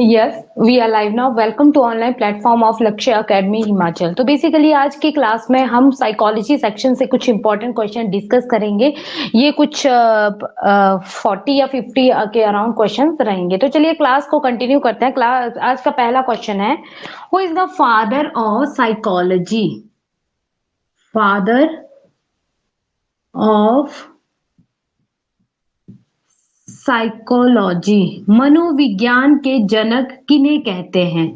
Yes, we are live now. Welcome to online platform of Lakshya academy Himachal. तो basically आज की class में हम साइकोलॉजी सेक्शन से कुछ इंपॉर्टेंट क्वेश्चन डिस्कस करेंगे। ये कुछ 40 या 50 के अराउंड क्वेश्चन रहेंगे। तो चलिए क्लास को कंटिन्यू करते हैं। क्लास आज का पहला क्वेश्चन है, who is the father of psychology? Father of psychology, मनोविज्ञान के जनक किन्हें कहते हैं?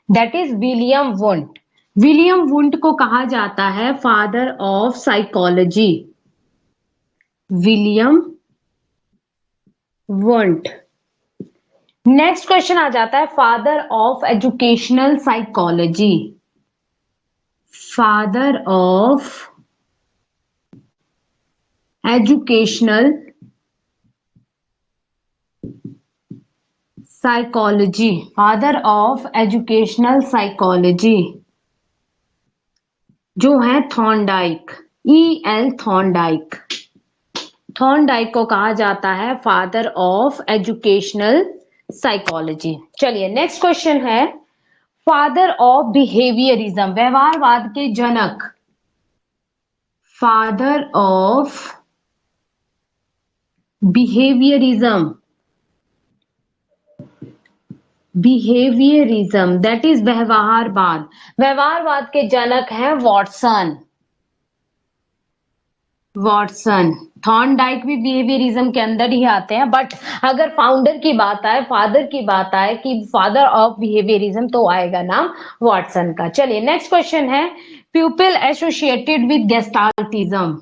That is William Wundt. William Wundt को कहा जाता है father of psychology. William Wundt. Next question आ जाता है, father of educational psychology. Father of educational psychology. Father of educational psychology जो है थॉर्नडाइक, E.L. थॉर्नडाइक। थॉर्नडाइक को कहा जाता है फादर ऑफ एजुकेशनल साइकोलॉजी। चलिए नेक्स्ट क्वेश्चन है, फादर ऑफ बिहेवियरिज्म, व्यवहारवाद के जनक। Father of behaviourism, behaviourism that is व्यवहारवाद। व्यवहारवाद के जनक हैं वॉटसन। वॉटसन, थॉर्नडाइक भी बिहेवियरिज्म के अंदर ही आते हैं, बट अगर फाउंडर की बात आए, फादर की बात आए कि फादर ऑफ बिहेवियरिज्म, तो आएगा नाम वॉटसन का। चलिए नेक्स्ट क्वेश्चन है, people associated with gestaltism.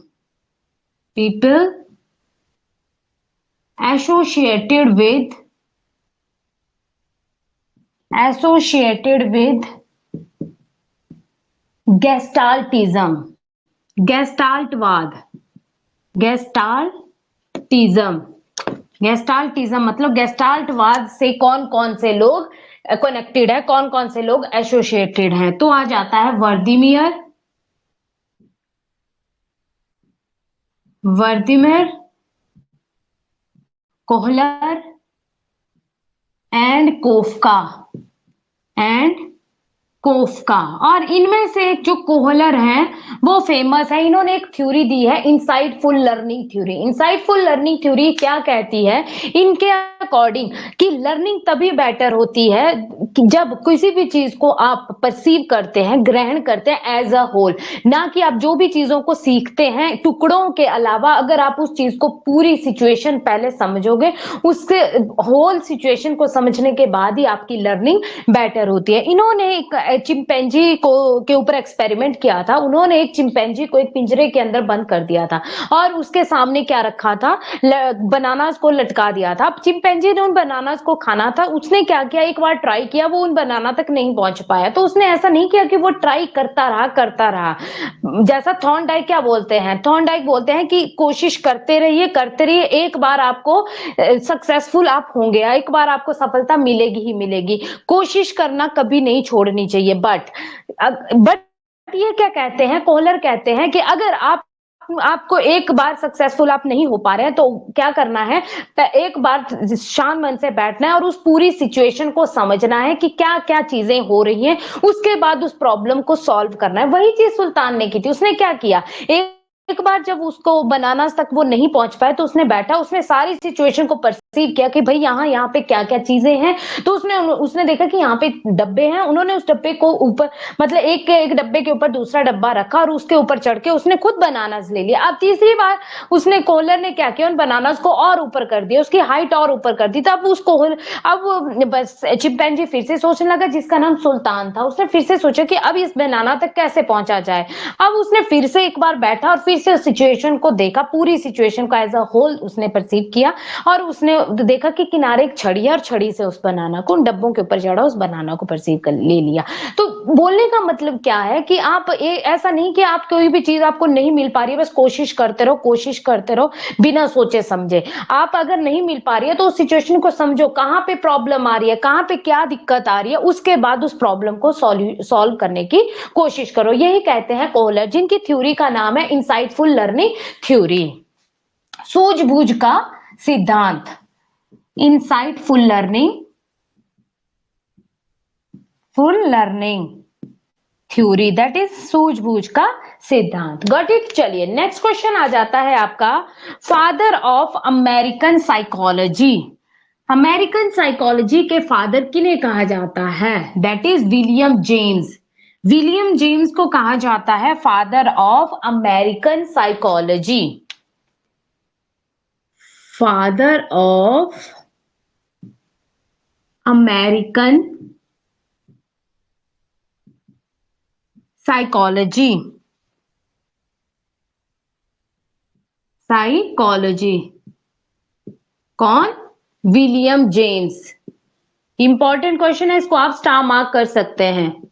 People associated with gestaltism, गेस्टाल्टवाद, गेस्टाल्टिज्म। गेस्टाल्टिज्म मतलब गेस्टाल्टवाद से कौन कौन से लोग कनेक्टेड है, कौन कौन से लोग एसोसिएटेड हैं? तो आ जाता है वर्दिमिर, कोहलर एंड कोफ्का। और इनमें से एक जो कोहलर हैं वो फेमस है, इन्होंने एक थ्योरी दी है, insightful learning theory. Insightful learning theory क्या कहती है इनके अकॉर्डिंग कि लर्निंग तभी बेटर होती है कि जब किसी भी चीज को आप परसीव करते हैं, ग्रहण करते हैं एज अ होल, ना कि आप जो भी चीजों को सीखते हैं टुकड़ों के अलावा, अगर आप उस चीज को पूरी सिचुएशन पहले समझोगे, उसके होल सिचुएशन को समझने के बाद ही आपकी लर्निंग बेटर होती है। इन्होंने एक चिंपैंजी को के ऊपर एक्सपेरिमेंट किया था। उन्होंने एक चिंपैंजी को एक पिंजरे के अंदर बंद कर दिया था और उसके सामने क्या रखा था, बनानास को लटका दिया था। अब चिंपैंजी ने उन बनानास को खाना था, उसने क्या किया, एक बार ट्राई किया, वो उन बनाना तक नहीं पहुंच पाया। तो उसने ऐसा नहीं किया कि वो ट्राई करता रहा। जैसा थॉर्नडाइक क्या बोलते हैं, थॉर्नडाइक बोलते हैं कि कोशिश करते रहिए, एक बार आपको सक्सेसफुल आप होंगे, एक बार आपको सफलता मिलेगी ही मिलेगी। कोशिश करना कभी नहीं छोड़नी चाहिए। बट ये क्या कहते हैं, कोहलर कहते हैं कि अगर आपको एक बार सक्सेसफुल आप नहीं हो पा रहे हैं तो क्या करना है, एक बार शांत मन से बैठना है और उस पूरी सिचुएशन को समझना है कि क्या क्या चीजें हो रही हैं, उसके बाद उस प्रॉब्लम को सॉल्व करना है। वही चीज सुल्तान ने की थी। उसने क्या किया, एक बार जब उसको बनानास तक वो नहीं पहुंच पाए तो उसने बैठा, उसने सारी सिचुएशन को परसीव किया कि भाई यहाँ पे क्या क्या चीजें हैं। तो उसने देखा कि यहाँ पे डब्बे हैं, उन्होंने उस डब्बे को ऊपर, मतलब एक डब्बे के ऊपर दूसरा डब्बा रखा और उसके ऊपर चढ़ के उसने खुद बनानास ले लिया। अब तीसरी बार उसने, कोहलर ने क्या किया, उन बनानास को और ऊपर कर दिया, उसकी हाइट और ऊपर कर दी। तब अब बस चिंपैंजी फिर से सोचने लगा, जिसका नाम सुल्तान था, उसने फिर से सोचा कि अब इस बनाना तक कैसे पहुंचा जाए। अब उसने फिर से एक बार बैठा और फिर से सिचुएशन को देखा, पूरी सिचुएशन को एज अ होल उसने परसीव किया और उसने देखा कि किनारे एक छड़ी है और छड़ी से उस बनाना को, उन डब्बों के ऊपर चढ़ा, उस बनाना को परसीव कर ले लिया। तो बोलने का मतलब क्या है कि आप ऐसा नहीं कि आप कोई भी चीज आपको नहीं मिल पा रही है, बस कोशिश करते रहो बिना सोचे समझे। आप अगर नहीं मिल पा रही है तो उस सिचुएशन को समझो, कहां पे प्रॉब्लम आ रही है, कहां पे क्या दिक्कत आ रही है, उसके बाद उस प्रॉब्लम को सॉल्व करने की कोशिश करो। यही कहते हैं कोहलर, जिनकी थ्योरी का नाम है इनसाइटफुल लर्निंग थ्योरी। सूझबूझ का सिद्धांत, insightful learning full learning theory, that is सूझबूझ का सिद्धांत। Got it. चलिए नेक्स्ट क्वेश्चन आ जाता है आपका, father of American psychology. American psychology के फादर किन्हें कहा जाता है? That is William James. William James को कहा जाता है father of American psychology. Father of American psychology. Psychology कौन? William James. इंपॉर्टेंट क्वेश्चन है, इसको आप स्टार मार्क कर सकते हैं।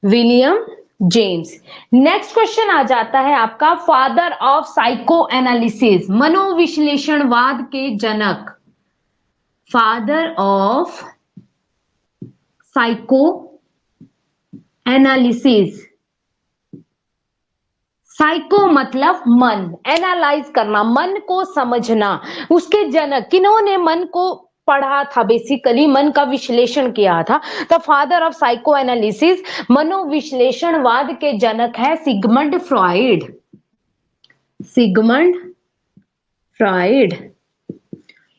William James. नेक्स्ट क्वेश्चन आ जाता है आपका, फादर ऑफ साइको एनालिसिस, मनोविश्लेषणवाद के जनक। Father of psycho analysis. Psycho मतलब मन, एनालाइज करना, मन को समझना। उसके जनक किन्होंने मन को पढ़ा था, बेसिकली मन का विश्लेषण किया था। The father of psycho analysis, मनोविश्लेषणवाद के जनक है सिगमंड फ्रॉइड। Sigmund Freud.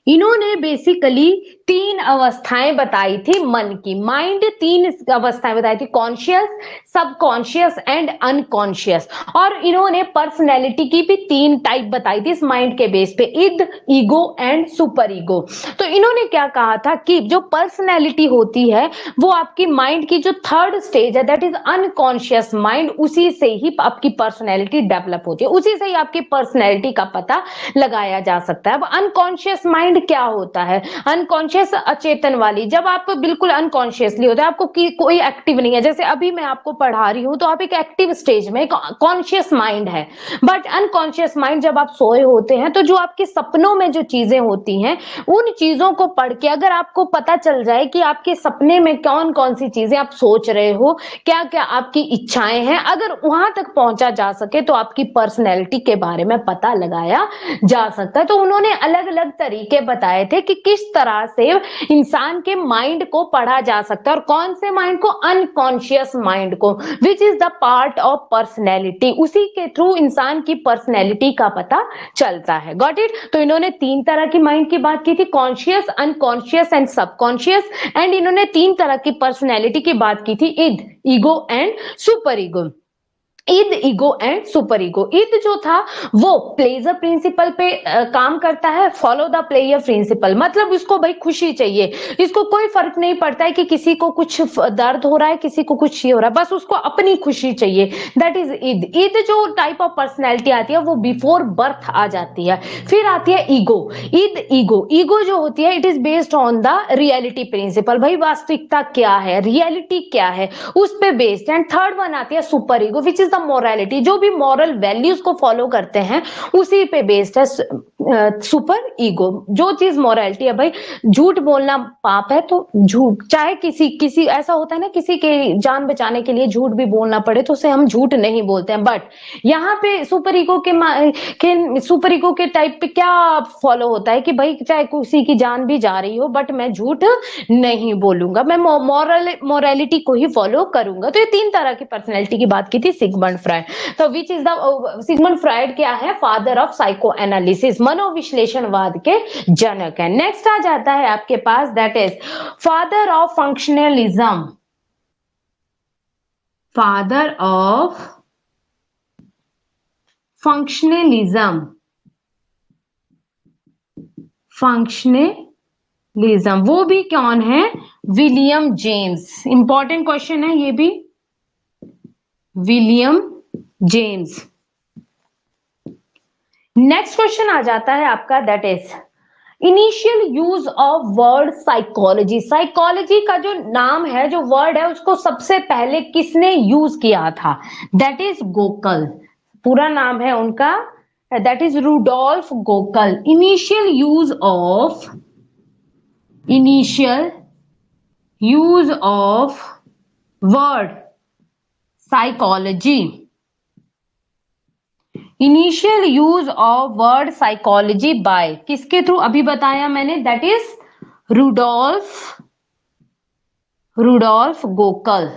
इन्होंने बेसिकली 3 अवस्थाएं बताई थी मन की। माइंड 3 अवस्थाएं बताई थी, कॉन्शियस, सबकॉन्शियस एंड अनकॉन्शियस। और इन्होंने पर्सनैलिटी की भी 3 टाइप बताई थी इस माइंड के बेस पे, इद, ईगो एंड सुपर ईगो। तो इन्होंने क्या कहा था कि जो पर्सनैलिटी होती है वो आपकी माइंड की जो 3rd स्टेज है, दैट इज अनकॉन्शियस माइंड, उसी से ही आपकी पर्सनैलिटी डेवलप होती है, उसी से ही आपकी पर्सनैलिटी का पता लगाया जा सकता है। अब अनकॉन्शियस माइंड क्या होता है? अनकॉन्शियस अचेतन वाली, जब आप बिल्कुल अनकॉन्शियसली होते हैं, आपको कोई एक्टिव नहीं है, जैसे अभी मैं आपको पढ़ा रही हूं तो आप एक एक्टिव स्टेज में, कॉन्शियस माइंड है। बट अनकॉन्शियस माइंड, जब आप सोए होते हैं तो जो आपके सपनों में जो चीजें होती हैं, उन चीजों को पढ़ के अगर आपको पता चल जाए कि आपके सपने में कौन कौन सी चीजें आप सोच रहे हो, क्या क्या आपकी इच्छाएं हैं, अगर वहां तक पहुंचा जा सके तो आपकी पर्सनैलिटी के बारे में पता लगाया जा सकता है। तो उन्होंने अलग अलग तरीके बताए थे कि किस तरह से इंसान के माइंड को पढ़ा जा सकता है, और कौन से माइंड को? अनकॉन्शियस माइंड को, विच is the part of personality. उसी के थ्रू इंसान की पर्सनैलिटी का पता चलता है। Got it. तो इन्होंने 3 तरह की माइंड की बात की थी, conscious, unconscious and subconscious. And इन्होंने 3 तरह की पर्सनैलिटी की बात की थी, id, ego and super ego. Id, ego and super ego. Id जो था वो प्लेजर प्रिंसिपल पे काम करता है, फॉलो द प्लेयर प्रिंसिपल, मतलब इसको भाई खुशी चाहिए, इसको कोई फर्क नहीं पड़ता है कि किसी को कुछ दर्द हो रहा है, किसी को कुछ ये हो रहा है, बस उसको अपनी खुशी चाहिए, दैट इज इद। इद जो टाइप ऑफ पर्सनैलिटी आती है वो बिफोर बर्थ आ जाती है। फिर आती है ईगो। Id, ego. ईगो जो होती है, it is based on the reality principle, भाई वास्तविकता क्या है, रियलिटी क्या है, उस पे बेस्ड। एंड थर्ड वन आती है super ego, which is the morality, जो भी मॉरल वैल्यूज को फॉलो करते हैं उसी पे बेस्ड है सुपर ईगो। जो चीज मोरालिटी है, भाई झूठ बोलना पाप है तो झूठ, चाहे किसी ऐसा होता है ना, किसी के जान बचाने के लिए झूठ भी बोलना पड़े तो उसे हम झूठ नहीं बोलते हैं। बट यहाँ पे सुपर ईगो सुपर ईगो के टाइप पे क्या फॉलो होता है कि भाई चाहे किसी की जान भी जा रही हो बट मैं झूठ नहीं बोलूंगा, मैं मोरालिटी को ही फॉलो करूंगा। तो ये 3 तरह की पर्सनैलिटी की बात की थी सिगमंड फ्रायड। तो which is the Sigmund Freud क्या है? फादर ऑफ साइको एनालिसिस, मनोविश्लेषणवाद के जनक है। नेक्स्ट आ जाता है आपके पास, that is father of functionalism. Father of functionalism. Functionalism वो भी कौन है? William James. इंपॉर्टेंट क्वेश्चन है ये भी, विलियम जेम्स। नेक्स्ट क्वेश्चन आ जाता है आपका, that is initial use of word psychology. Psychology का जो नाम है, जो वर्ड है, उसको सबसे पहले किसने यूज किया था? That is Gockel. पूरा नाम है उनका, that is Rudolf Gockel. Initial use of word psychology. Initial use of word psychology by, किसके थ्रू? अभी बताया मैंने, that is Rudolf Gockel.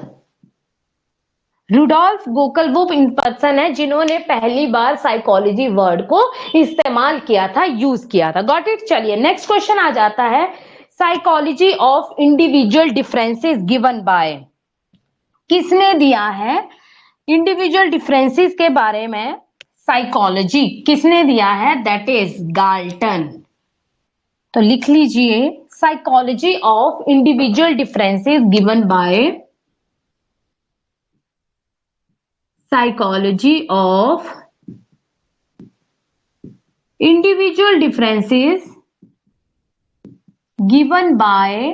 Rudolf Gockel वो पर्सन है जिन्होंने पहली बार साइकोलॉजी वर्ड को इस्तेमाल किया था, यूज किया था। Got it. चलिए नेक्स्ट क्वेश्चन आ जाता है, psychology of individual differences given by, किसने दिया है इंडिविजुअल डिफरेंसेस के बारे में साइकोलॉजी किसने दिया है? That is Galton. तो लिख लीजिए, psychology of individual differences given by, psychology of individual differences given by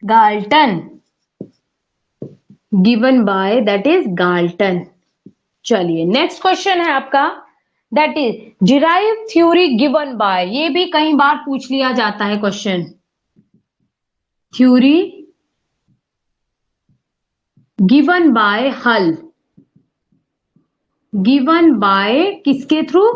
Galton, given by that is Galton. चलिए नेक्स्ट क्वेश्चन है आपका, that is derive theory given bye, ये भी कई बार पूछ लिया जाता है क्वेश्चन। थ्योरी गिवन बाय हल, गिवन बाय किसके थ्रू?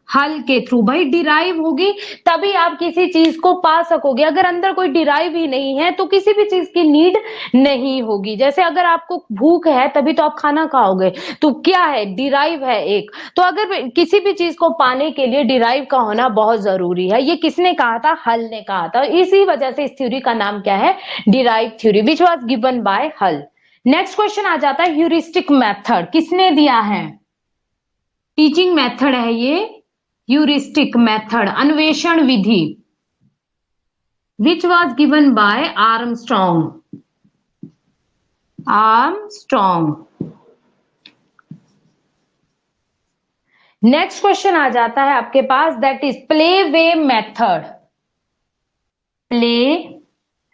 हल के थ्रू। भाई डिराइव होगी तभी आप किसी चीज को पा सकोगे, अगर अंदर कोई डिराइव ही नहीं है तो किसी भी चीज की नीड नहीं होगी। जैसे अगर आपको भूख है तभी तो आप खाना खाओगे, तो क्या है? डिराइव है एक। तो अगर किसी भी चीज को पाने के लिए डिराइव का होना बहुत जरूरी है। ये किसने कहा था? हल ने कहा था। इसी वजह से इस थ्योरी का नाम क्या है? Derive theory, which was given bye हल। नेक्स्ट क्वेश्चन आ जाता है, ह्यूरिस्टिक मेथड किसने दिया है? टीचिंग मेथड है ये, ह्यूरिस्टिक मेथड, अन्वेषण विधि, which was given by Armstrong, Armstrong. Next question आ जाता है आपके पास, that is play way method, play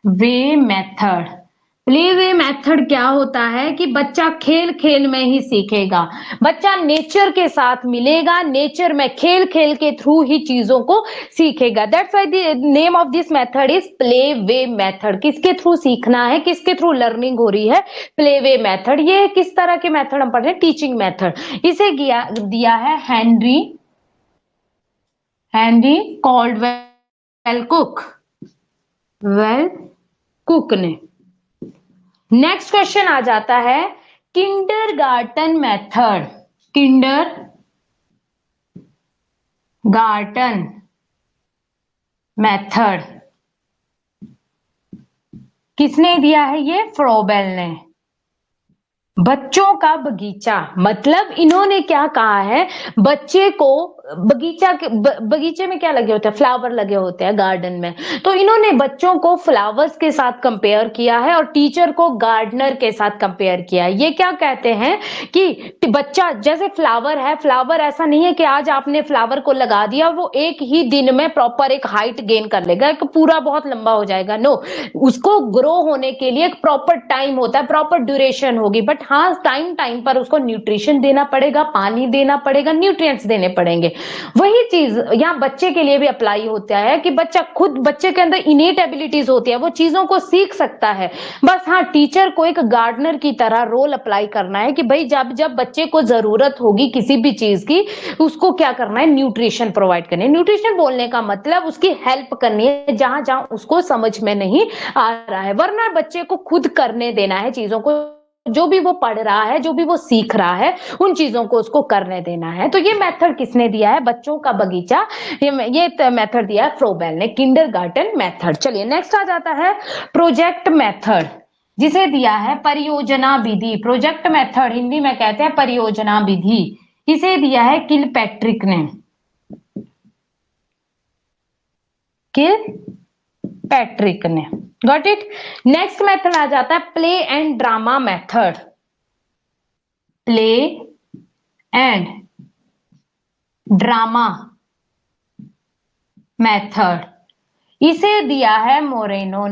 way method. Play way method क्या होता है कि बच्चा खेल खेल में ही सीखेगा, बच्चा नेचर के साथ मिलेगा, नेचर में खेल खेल के थ्रू ही चीजों को सीखेगा। That's why the name of this method is play way method. किसके थ्रू सीखना है, किसके थ्रू लर्निंग हो रही है? Play way method. ये किस तरह के मेथड हम पढ़ रहे हैं? Teaching method. इसे दिया है Henry Caldwell cook, well cook ने। नेक्स्ट क्वेश्चन आ जाता है, किंडरगार्टन मेथड, किंडरगार्टन मेथड किसने दिया है? ये फ्रोबेल ने। बच्चों का बगीचा, मतलब इन्होंने क्या कहा है, बच्चे को बगीचे में क्या लगे होते हैं? फ्लावर लगे होते हैं गार्डन में। तो इन्होंने बच्चों को फ्लावर्स के साथ कंपेयर किया है और टीचर को गार्डनर के साथ कंपेयर किया है। ये क्या कहते हैं कि बच्चा जैसे फ्लावर है, फ्लावर ऐसा नहीं है कि आज आपने फ्लावर को लगा दिया वो एक ही दिन में प्रॉपर एक हाइट गेन कर लेगा, एक पूरा बहुत लंबा हो जाएगा। नो, उसको ग्रो होने के लिए एक प्रॉपर टाइम होता है, प्रॉपर ड्यूरेशन होगी। बट हाँ, टाइम टाइम पर उसको न्यूट्रिशन देना पड़ेगा, पानी देना पड़ेगा, न्यूट्रिएंट्स देने पड़ेंगे। वही चीज यहाँ बच्चे के लिए भी अप्लाई होता है कि बच्चे के अंदर इनेट एबिलिटीज होती है, वो चीजों को सीख सकता है। बस हाँ, टीचर को एक गार्डनर की तरह रोल अप्लाई करना है कि भाई जब जब बच्चे को जरूरत होगी किसी भी चीज की, उसको क्या करना है? न्यूट्रिशन प्रोवाइड करनी है। न्यूट्रिशन बोलने का मतलब उसकी हेल्प करनी है जहां जहां उसको समझ में नहीं आ रहा है, वरना बच्चे को खुद करने देना है चीजों को। जो भी वो पढ़ रहा है, जो भी वो सीख रहा है, उन चीजों को उसको करने देना है। तो ये मेथड किसने दिया है? बच्चों का बगीचा, ये मेथड दिया है फ्रोबेल ने, किंडरगार्टन मेथड। चलिए नेक्स्ट आ जाता है प्रोजेक्ट मेथड, जिसे दिया है परियोजना विधि। प्रोजेक्ट मेथड हिंदी में कहते हैं परियोजना विधि। इसे दिया है किलपैट्रिक ने, किलपैट्रिक ने। Got it. नेक्स्ट मेथड आ जाता है play and drama method, play and drama method. इसे दिया है मोरेनो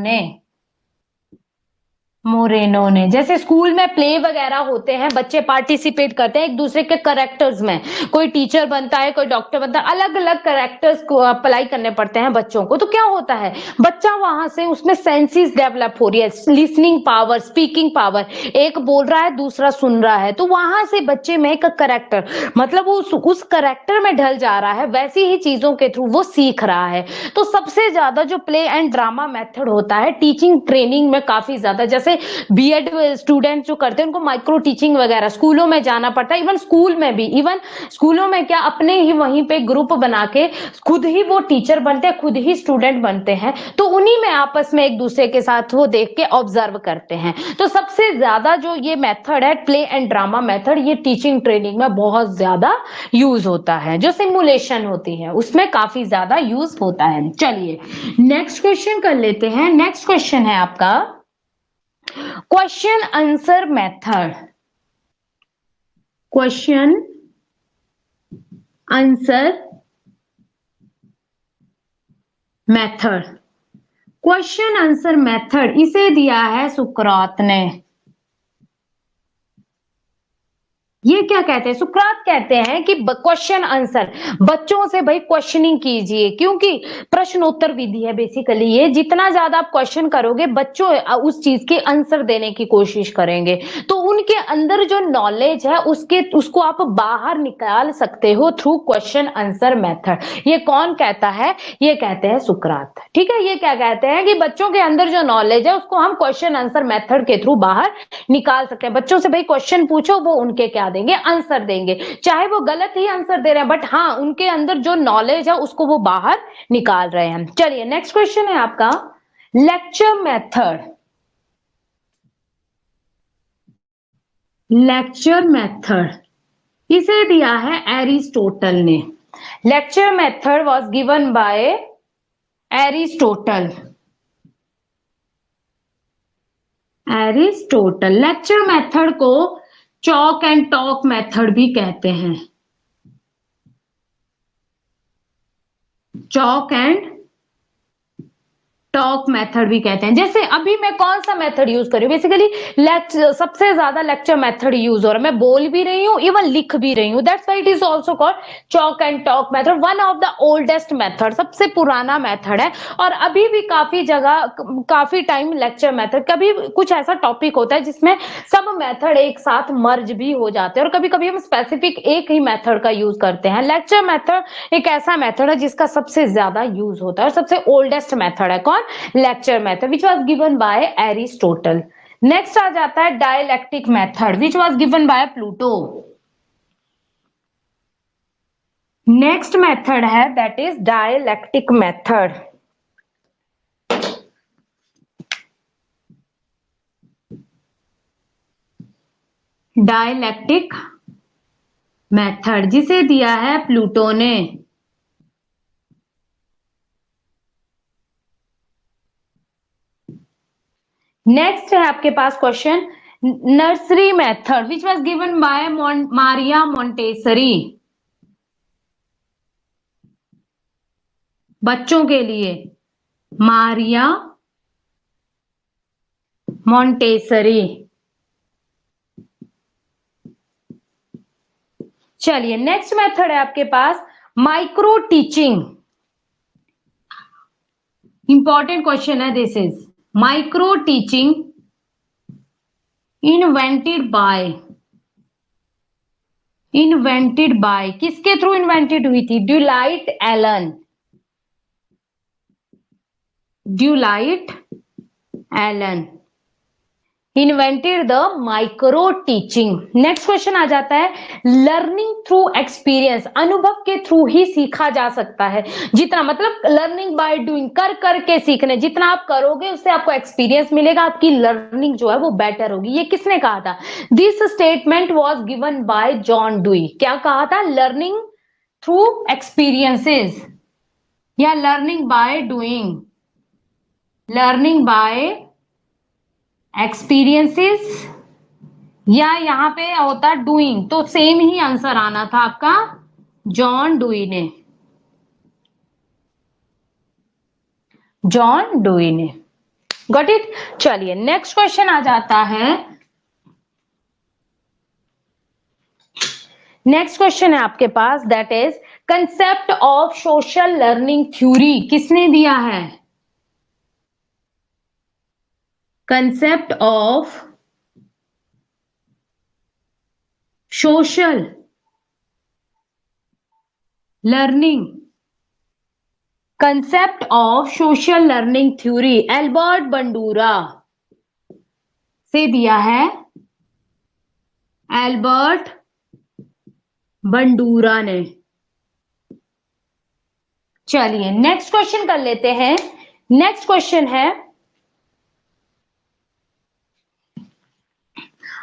ने। जैसे स्कूल में प्ले वगैरह होते हैं, बच्चे पार्टिसिपेट करते हैं एक दूसरे के करेक्टर्स में, कोई टीचर बनता है, कोई डॉक्टर बनता है, अलग अलग करेक्टर्स को अप्लाई करने पड़ते हैं बच्चों को। तो क्या होता है, बच्चा वहां से उसमें सेंसेस डेवलप हो रही है, लिसनिंग पावर, स्पीकिंग पावर, एक बोल रहा है दूसरा सुन रहा है, तो वहां से बच्चे में एक करेक्टर, मतलब उस करेक्टर में ढल जा रहा है, वैसी ही चीजों के थ्रू वो सीख रहा है। तो सबसे ज्यादा जो प्ले एंड ड्रामा मेथड होता है टीचिंग ट्रेनिंग में काफी ज्यादा, जैसे जैसे बीएड स्टूडेंट जो करते हैं उनको माइक्रो टीचिंग वगैरह स्कूलों में जाना पड़ता है, इवन स्कूल में भी, इवन स्कूलों में क्या अपने ही वहीं पे ग्रुप बना के खुद ही वो टीचर बनते हैं, खुद ही स्टूडेंट बनते हैं, तो उन्हीं में आपस में एक दूसरे के साथ वो देख के ऑब्जर्व करते हैं। तो सबसे ज्यादा जो ये मेथड है प्ले एंड ड्रामा मेथड, ये टीचिंग ट्रेनिंग में बहुत ज्यादा यूज होता है, जो सिमुलेशन होती है उसमें काफी ज्यादा यूज होता है। चलिए नेक्स्ट क्वेश्चन कर लेते हैं। नेक्स्ट क्वेश्चन है आपका question answer method. Question answer method, question answer method इसे दिया है सुकरात ने। ये क्या कहते हैं, सुकरात कहते हैं कि क्वेश्चन आंसर, बच्चों से भाई क्वेश्चनिंग कीजिए, क्योंकि प्रश्नोत्तर विधि है बेसिकली ये, जितना ज्यादा आप क्वेश्चन करोगे बच्चों उस चीज के आंसर देने की कोशिश करेंगे, तो उनके अंदर जो नॉलेज है उसको आप बाहर निकाल सकते हो थ्रू क्वेश्चन आंसर मेथड। ये कौन कहता है, ये कहते हैं सुकरात। ठीक है, ये क्या कहते हैं कि बच्चों के अंदर जो नॉलेज है उसको हम क्वेश्चन आंसर मेथड के थ्रू बाहर निकाल सकते हैं। बच्चों से भाई क्वेश्चन पूछो, वो उनके क्या देंगे, आंसर देंगे, चाहे वो गलत ही आंसर दे रहे हैं, बट हाँ उनके अंदर जो नॉलेज है उसको वो बाहर निकाल रहे हैं। चलिए नेक्स्ट क्वेश्चन है आपका लेक्चर मेथड। लेक्चर मेथड इसे दिया है एरिस्टोटल ने। Lecture method was given by Aristotle. Aristotle lecture method को चॉक एंड टॉक मेथड भी कहते हैं। चॉक एंड टॉक मेथड भी कहते हैं। जैसे अभी मैं कौन सा मेथड यूज कर रही हूँ, बेसिकली सबसे ज्यादा लेक्चर मेथड यूज हो रहा है, मैं बोल भी रही हूँ इवन लिख भी रही हूँ, that's why it is also called chalk and talk method, one of the oldest method, सबसे पुराना मेथड है। और अभी भी काफी जगह काफी टाइम लेक्चर मेथड, कभी कुछ ऐसा टॉपिक होता है जिसमें सब मेथड एक साथ मर्ज भी हो जाते हैं, और कभी कभी हम स्पेसिफिक एक ही मेथड का यूज करते हैं। लेक्चर मेथड एक ऐसा मेथड है जिसका सबसे ज्यादा यूज होता है और सबसे ओल्डेस्ट मेथड है कौन, lecture method, which was given by Aristotle. Next आ जाता है dialectic method, which was given by Pluto. Next method है that is dialectic method. Dialectic method जिसे दिया है प्लूटो ने। नेक्स्ट है आपके पास question nursery method, which was given by Maria Montessori. बच्चों के लिए मारिया मोंटेसरी। चलिए नेक्स्ट मेथड है आपके पास माइक्रो टीचिंग। इंपॉर्टेंट क्वेश्चन है this is micro teaching invented by किसके थ्रू इन्वेंटेड हुई थी, ड्यूलाइट Elon. ड्यूलाइट Elon invented the micro teaching. Next question आ जाता है लर्निंग थ्रू एक्सपीरियंस, अनुभव के थ्रू ही सीखा जा सकता है। जितना मतलब लर्निंग बाय डूइंग, कर करके सीखने, जितना आप करोगे उससे आपको एक्सपीरियंस मिलेगा, आपकी लर्निंग जो है वो बेटर होगी। ये किसने कहा था, this statement was given bye John dewy. क्या कहा था, लर्निंग थ्रू एक्सपीरियंसेस या learning by doing, learning by experiences, या यहां पे होता डूइंग, तो सेम ही आंसर आना था आपका जॉन डुई ने। जॉन डुई ने, गॉट इट। चलिए नेक्स्ट क्वेश्चन आ जाता है, नेक्स्ट क्वेश्चन है आपके पास that is concept of social learning theory, किसने दिया है, concept of social learning, concept of social learning theory, Albert Bandura. से दिया है एल्बर्ट बंडूरा ने। चलिए नेक्स्ट क्वेश्चन कर लेते हैं। नेक्स्ट क्वेश्चन है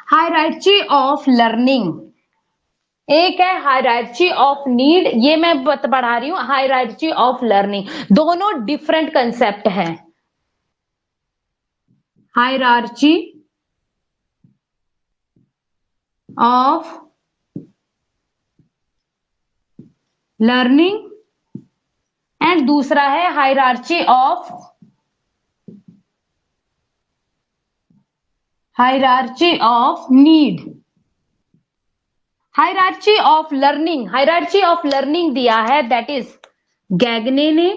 हायरार्ची ऑफ लर्निंग। एक है हायरार्ची ऑफ नीड, ये मैं पढ़ा रही हूं, हायरार्ची ऑफ लर्निंग, दोनों डिफरेंट कंसेप्ट है। हायरार्ची ऑफ लर्निंग एंड दूसरा है hierarchy of need. Hierarchy of learning दिया है दैट इज गैगने ने,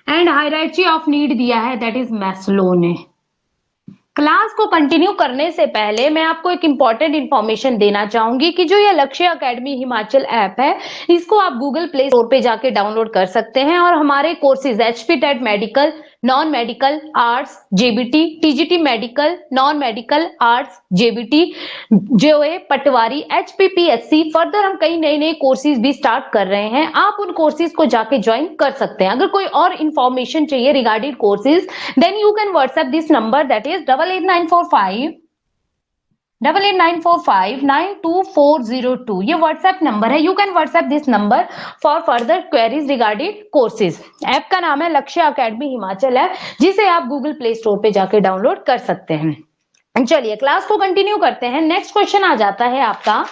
एंड हायरार्ची ऑफ नीड दिया है दैट इज मैस्लो ने। क्लास को कंटिन्यू करने से पहले मैं आपको एक इंपॉर्टेंट इंफॉर्मेशन देना चाहूंगी कि जो ये लक्ष्य एकेडमी हिमाचल ऐप है, इसको आप गूगल प्ले स्टोर पे जाके डाउनलोड कर सकते हैं और हमारे courses HP TET medical, non medical, arts, JBT, TGT medical, non medical, arts, JBT, JOA, patwari, HPPSC, further हम कई नए नए कोर्सेज भी स्टार्ट कर रहे हैं। आप उन कोर्सेज को जाके ज्वाइन कर सकते हैं। अगर कोई और इंफॉर्मेशन चाहिए regarding courses, then you can WhatsApp this number that is 8894592402। ये व्हाट्सएप नंबर है। You can WhatsApp this number for further queries regarding courses. App का नाम है लक्ष्य एकेडमी हिमाचल ऐप, जिसे आप गूगल प्ले स्टोर पे जाके डाउनलोड कर सकते हैं। चलिए क्लास को कंटिन्यू करते हैं। नेक्स्ट क्वेश्चन आ जाता है आपका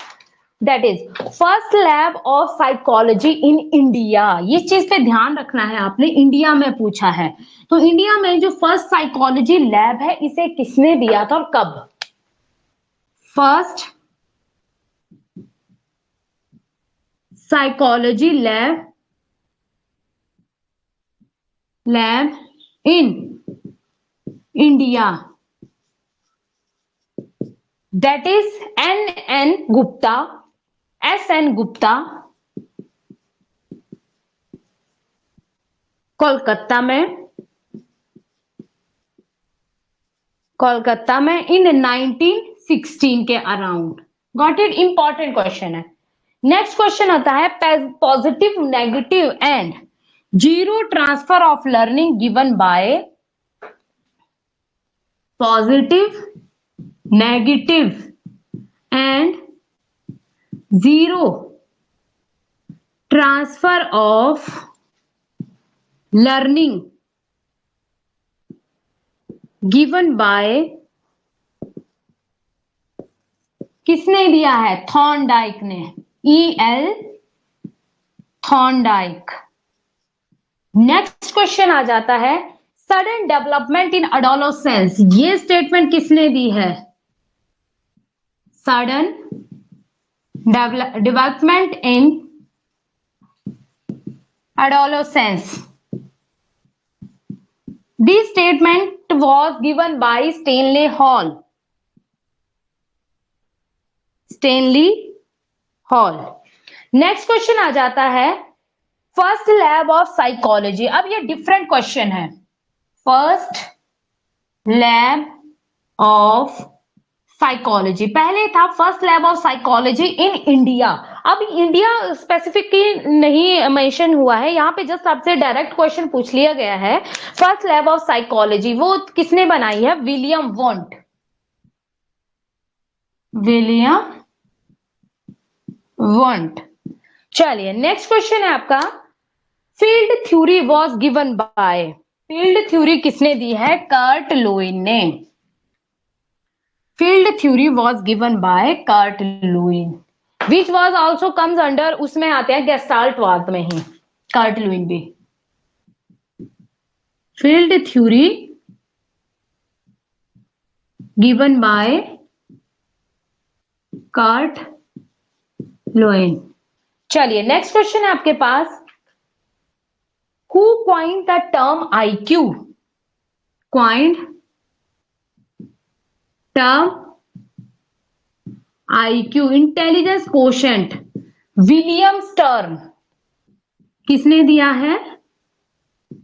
that is first lab of psychology in India. ये चीज पे ध्यान रखना है आपने, इंडिया में पूछा है। तो इंडिया में जो फर्स्ट साइकोलॉजी लैब है, इसे किसने दिया था और कब? First psychology lab in India that is N.N. Gupta, S.N. Gupta, Kolkata में इन 1916 के around. Got it? Important question है। नेक्स्ट क्वेश्चन आता है positive, negative and zero transfer of learning given by positive, negative and zero transfer of learning given by, किसने दिया है? Thorndike ने, E.L. Thorndike. Next question आ जाता है सडन डेवलपमेंट इन एडोलेसेंस। ये स्टेटमेंट किसने दी है? Sudden development in adolescence. This statement was given by Stanley Hall. Next question आ जाता है फर्स्ट लैब ऑफ साइकोलॉजी। अब ये डिफरेंट क्वेश्चन है। फर्स्ट लैब ऑफ साइकोलॉजी, पहले था first lab of psychology in India. अब इंडिया स्पेसिफिकली नहीं मेंशन हुआ है यहाँ पे, जस्ट आपसे डायरेक्ट क्वेश्चन पूछ लिया गया है। फर्स्ट लैब ऑफ साइकोलॉजी वो किसने बनाई है? William Wundt. चलिए नेक्स्ट क्वेश्चन है आपका field theory was given by. Field theory किसने दी है? कर्ट लुईन ने। Field theory was given by Kurt Lewin, which was also comes under, उसमें आते हैं गेस्टाल्टवाद में ही कर्ट लुईन भी। Field theory given by Kurt Lewin. चलिए नेक्स्ट क्वेश्चन है आपके पास who coined the term IQ? Coined term IQ, intelligence quotient, William Stern. किसने दिया है?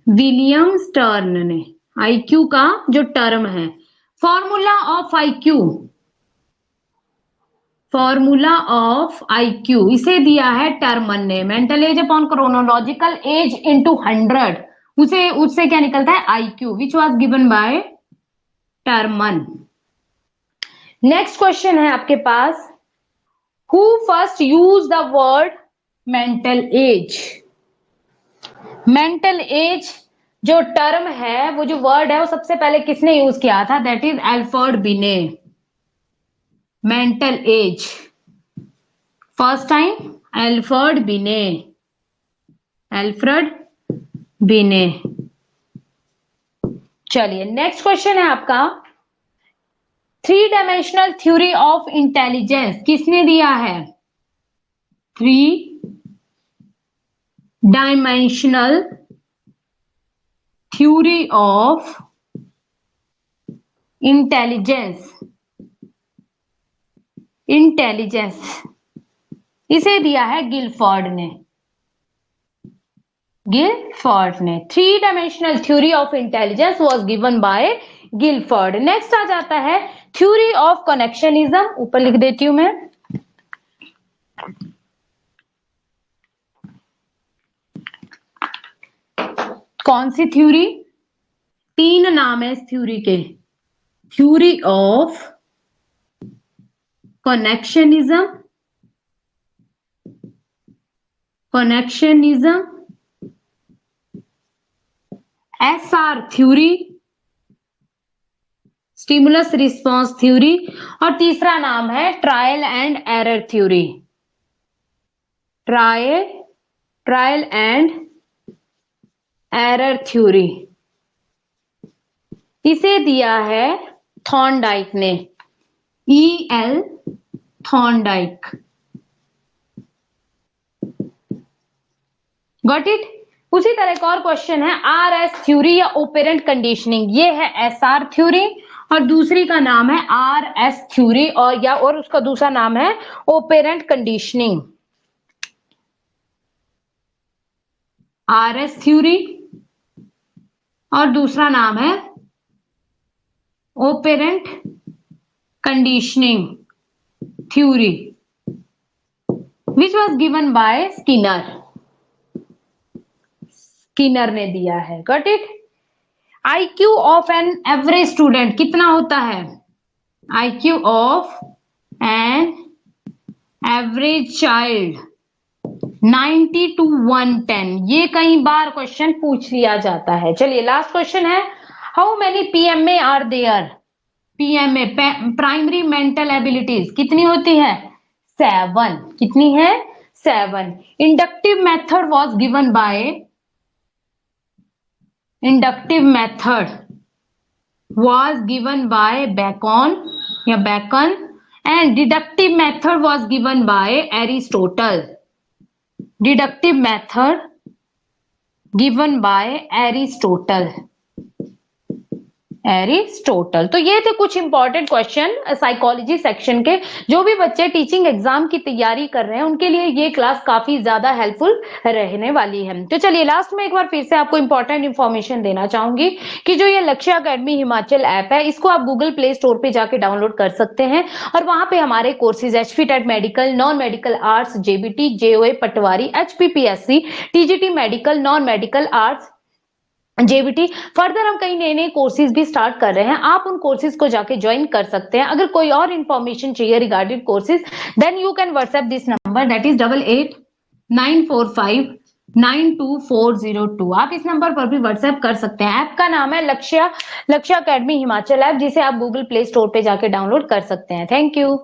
विलियम स्टर्न ने। IQ का जो टर्म है formula of IQ, formula of IQ इसे दिया है टर्मन ने। Mental age upon chronological age into 100, उसे उससे क्या निकलता है IQ, which was given by Terman. Next question है आपके पास, who first use the word mental age. Mental age जो टर्म है, वो जो वर्ड है, वो सबसे पहले किसने यूज किया था? That is Alfred Binet. Mental age first time Alfred Binet, Alfred Binet. चलिए नेक्स्ट क्वेश्चन है आपका, three dimensional theory of intelligence किसने दिया है? Three dimensional theory of intelligence, intelligence इसे दिया है गिलफोर्ड ने, गिलफोर्ड ने। Three dimensional theory of intelligence was given by Guilford. Next आ जाता है थ्योरी ऑफ कनेक्शनिज्म, ऊपर लिख देती हूं मैं। कौन सी थ्योरी? तीन नाम है इस थ्योरी के, theory of connectionism, connectionism, SR theory, stimulus response theory, और तीसरा नाम है trial and error theory, trial and error theory. इसे दिया है थॉर्नडाइक ने, E.L. थॉर्नडाइक। Got it? उसी तरह का और क्वेश्चन है, RS थ्योरी या ओपेरेंट कंडीशनिंग। ये है SR थ्योरी और दूसरी का नाम है RS थ्योरी, और उसका दूसरा नाम है ओपेरेंट कंडीशनिंग। RS थ्योरी और दूसरा नाम है operant conditioning theory, which was given by Skinner. Skinner ने दिया है। Got it? IQ of an average student कितना होता है? IQ of an average child 90 to 110। ये कई बार क्वेश्चन पूछ लिया जाता है। चलिए लास्ट क्वेश्चन है, how many PMA are there? PMA primary mental abilities कितनी होती है? 7। कितनी है? 7। Inductive method was given by, inductive method was given by Bacon या Bacon, and deductive method was given by Aristotle. Deductive method given by Aristotle. Aristotle. तो ये थे कुछ इंपॉर्टेंट क्वेश्चन साइकोलॉजी सेक्शन के। जो भी बच्चे टीचिंग एग्जाम की तैयारी कर रहे हैं उनके लिए ये क्लास काफी ज्यादा हेल्पफुल रहने वाली है। तो चलिए लास्ट में एक बार फिर से आपको इंपॉर्टेंट इंफॉर्मेशन देना चाहूंगी कि जो ये लक्ष्य एकेडमी हिमाचल ऐप है, इसको आप गूगल प्ले स्टोर पे जाके डाउनलोड कर सकते हैं और वहां पे हमारे courses HP TET medical, non medical arts, JBT, JOA पटवारी, HPPSC, TGT medical, non medical arts, JBT, further हम कई नए नए कोर्सेज भी स्टार्ट कर रहे हैं। आप उन कोर्सेज को जाके ज्वाइन कर सकते हैं। अगर कोई और इन्फॉर्मेशन चाहिए regarding courses, then you can WhatsApp this number, that is 8894592402। आप इस नंबर पर भी व्हाट्सएप कर सकते हैं। ऐप का नाम है लक्ष्य एकेडमी हिमाचल ऐप, जिसे आप गूगल प्ले स्टोर पे जाके डाउनलोड कर सकते हैं। Thank you.